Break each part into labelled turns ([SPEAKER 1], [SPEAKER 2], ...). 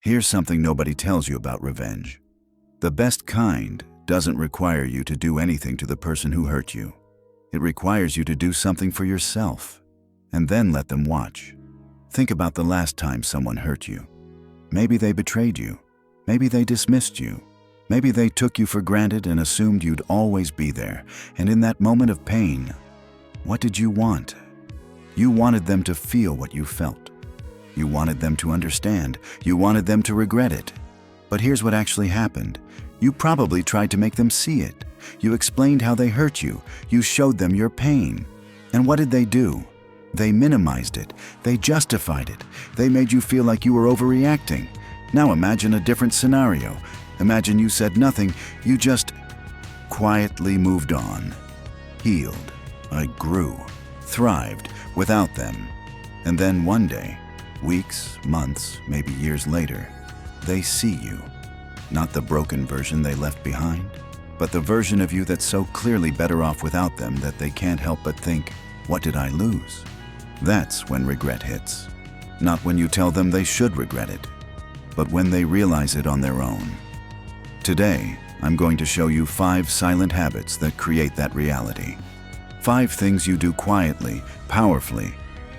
[SPEAKER 1] Here's something nobody tells you about revenge. The best kind doesn't require you to do anything to the person who hurt you. It requires you to do something for yourself, and then let them watch. Think about the last time someone hurt you. Maybe they betrayed you. Maybe they dismissed you. Maybe they took you for granted and assumed you'd always be there. And in that moment of pain, what did you want? You wanted them to feel what you felt. You wanted them to understand. You wanted them to regret it. But here's what actually happened. You probably tried to make them see it. You explained how they hurt you. You showed them your pain. And what did they do? They minimized it. They justified it. They made you feel like you were overreacting. Now imagine a different scenario. Imagine you said nothing. You just quietly moved on. Healed. I grew. Thrived without them. And then one day, weeks, months, maybe years later, they see you. Not the broken version they left behind, but the version of you that's so clearly better off without them that they can't help but think, what did I lose? That's when regret hits. Not when you tell them they should regret it, but when they realize it on their own. Today, I'm going to show you 5 silent habits that create that reality. 5 things you do quietly, powerfully,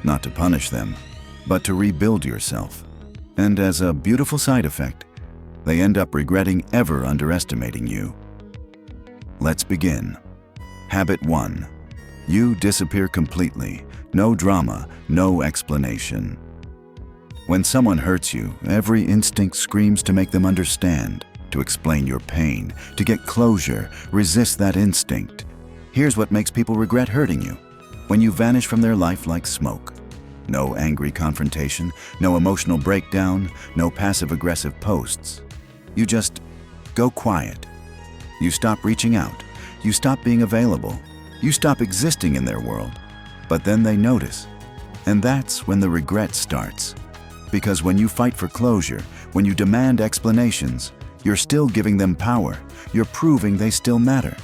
[SPEAKER 1] not to punish them, but to rebuild yourself. And as a beautiful side effect, they end up regretting ever underestimating you. Let's begin. Habit 1. You disappear completely. No drama, no explanation. When someone hurts you, every instinct screams to make them understand, to explain your pain, to get closure. Resist that instinct. Here's what makes people regret hurting you. When you vanish from their life like smoke. No angry confrontation, no emotional breakdown, no passive-aggressive posts. You just go quiet. You stop reaching out. You stop being available. You stop existing in their world. But then they notice. And that's when the regret starts. Because when you fight for closure, when you demand explanations, you're still giving them power. You're proving they still matter.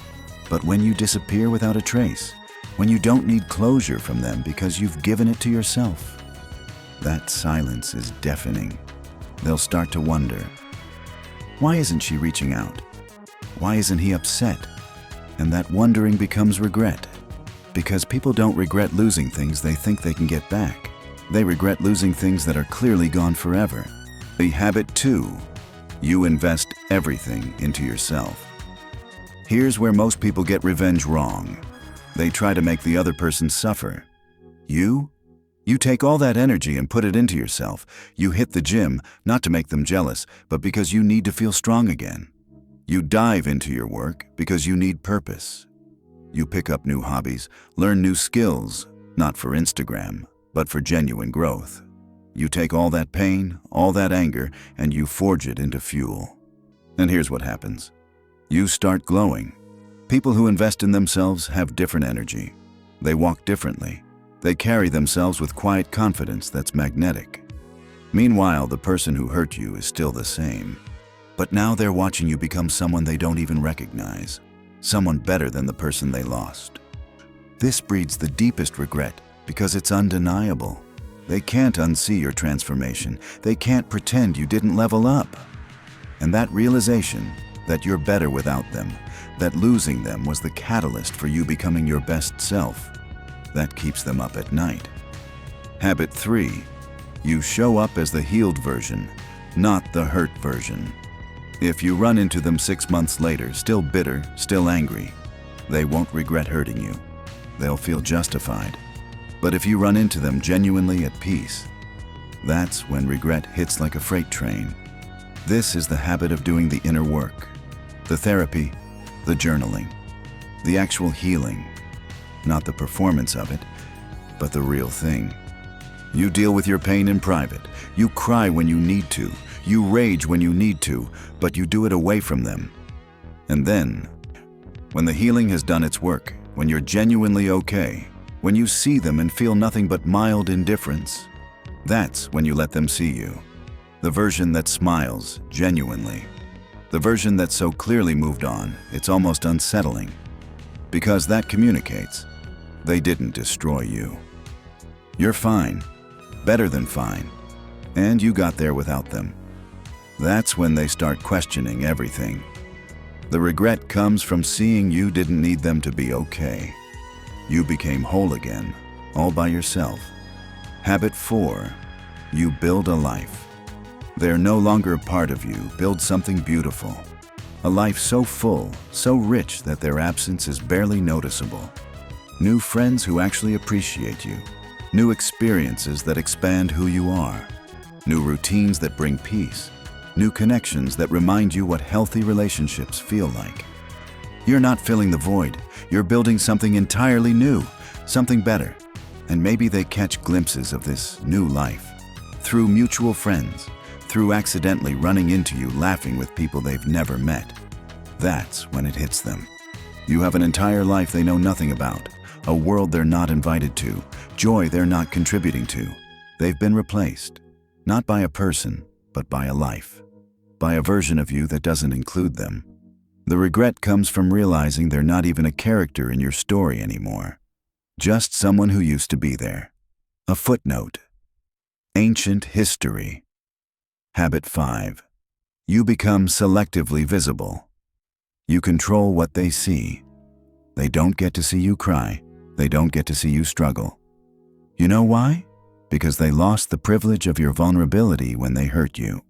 [SPEAKER 1] But when you disappear without a trace, when you don't need closure from them because you've given it to yourself, that silence is deafening. They'll start to wonder, why isn't she reaching out? Why isn't he upset? And that wondering becomes regret. Because people don't regret losing things they think they can get back. They regret losing things that are clearly gone forever. The habit 2. You invest everything into yourself. Here's where most people get revenge wrong. They try to make the other person suffer. You take all that energy and put it into yourself. You hit the gym, not to make them jealous, but because you need to feel strong again. You dive into your work because you need purpose. You pick up new hobbies, learn new skills, not for Instagram, but for genuine growth. You take all that pain, all that anger, and you forge it into fuel. And here's what happens. You start glowing. People who invest in themselves have different energy. They walk differently. They carry themselves with quiet confidence that's magnetic. Meanwhile, the person who hurt you is still the same. But now they're watching you become someone they don't even recognize. Someone better than the person they lost. This breeds the deepest regret because it's undeniable. They can't unsee your transformation. They can't pretend you didn't level up. And that realization that you're better without them, that losing them was the catalyst for you becoming your best self, that keeps them up at night. Habit 3. You show up as the healed version, not the hurt version. If you run into them 6 months later, still bitter, still angry, they won't regret hurting you. They'll feel justified. But if you run into them genuinely at peace, that's when regret hits like a freight train. This is the habit of doing the inner work, the therapy, the journaling, the actual healing, not the performance of it, but the real thing. You deal with your pain in private. You cry when you need to. You rage when you need to, but you do it away from them. And then, when the healing has done its work, when you're genuinely okay, when you see them and feel nothing but mild indifference, that's when you let them see you. The version that smiles genuinely. The version that's so clearly moved on, it's almost unsettling. Because that communicates, they didn't destroy you. You're fine, better than fine, and you got there without them. That's when they start questioning everything. The regret comes from seeing you didn't need them to be okay. You became whole again, all by yourself. Habit 4. You build a life. They're no longer a part of you. Build something beautiful. A life so full, so rich that their absence is barely noticeable. New friends who actually appreciate you. New experiences that expand who you are. New routines that bring peace. New connections that remind you what healthy relationships feel like. You're not filling the void. You're building something entirely new, something better. And maybe they catch glimpses of this new life through mutual friends, through accidentally running into you laughing with people they've never met. That's when it hits them. You have an entire life they know nothing about, a world they're not invited to, joy they're not contributing to. They've been replaced, not by a person, but by a life, by a version of you that doesn't include them. The regret comes from realizing they're not even a character in your story anymore, just someone who used to be there. A footnote. Ancient history. Habit 5. You become selectively visible. You control what they see. They don't get to see you cry. They don't get to see you struggle. You know why? Because they lost the privilege of your vulnerability when they hurt you.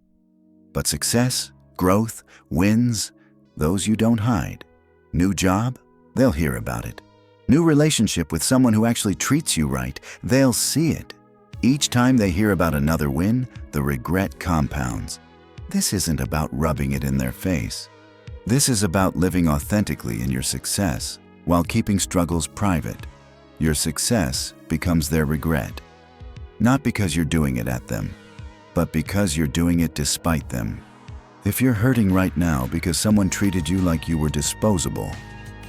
[SPEAKER 1] But success, growth, wins, those you don't hide. New job? They'll hear about it. New relationship with someone who actually treats you right? They'll see it. Each time they hear about another win, the regret compounds. This isn't about rubbing it in their face. This is about living authentically in your success while keeping struggles private. Your success becomes their regret. Not because you're doing it at them, but because you're doing it despite them. If you're hurting right now because someone treated you like you were disposable,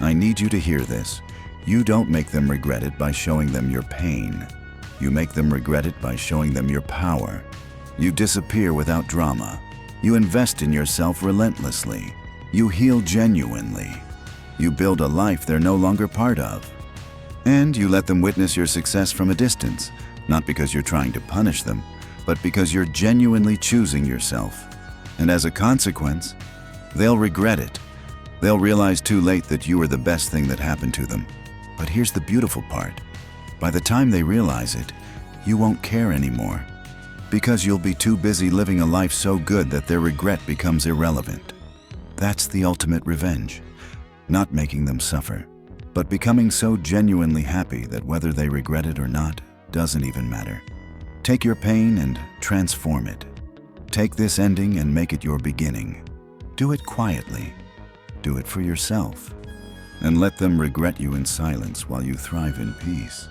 [SPEAKER 1] I need you to hear this. You don't make them regret it by showing them your pain. You make them regret it by showing them your power. You disappear without drama. You invest in yourself relentlessly. You heal genuinely. You build a life they're no longer part of. And you let them witness your success from a distance, not because you're trying to punish them, but because you're genuinely choosing yourself. And as a consequence, they'll regret it. They'll realize too late that you were the best thing that happened to them. But here's the beautiful part. By the time they realize it, you won't care anymore. Because you'll be too busy living a life so good that their regret becomes irrelevant. That's the ultimate revenge. Not making them suffer, but becoming so genuinely happy that whether they regret it or not doesn't even matter. Take your pain and transform it. Take this ending and make it your beginning. Do it quietly. Do it for yourself. And let them regret you in silence while you thrive in peace.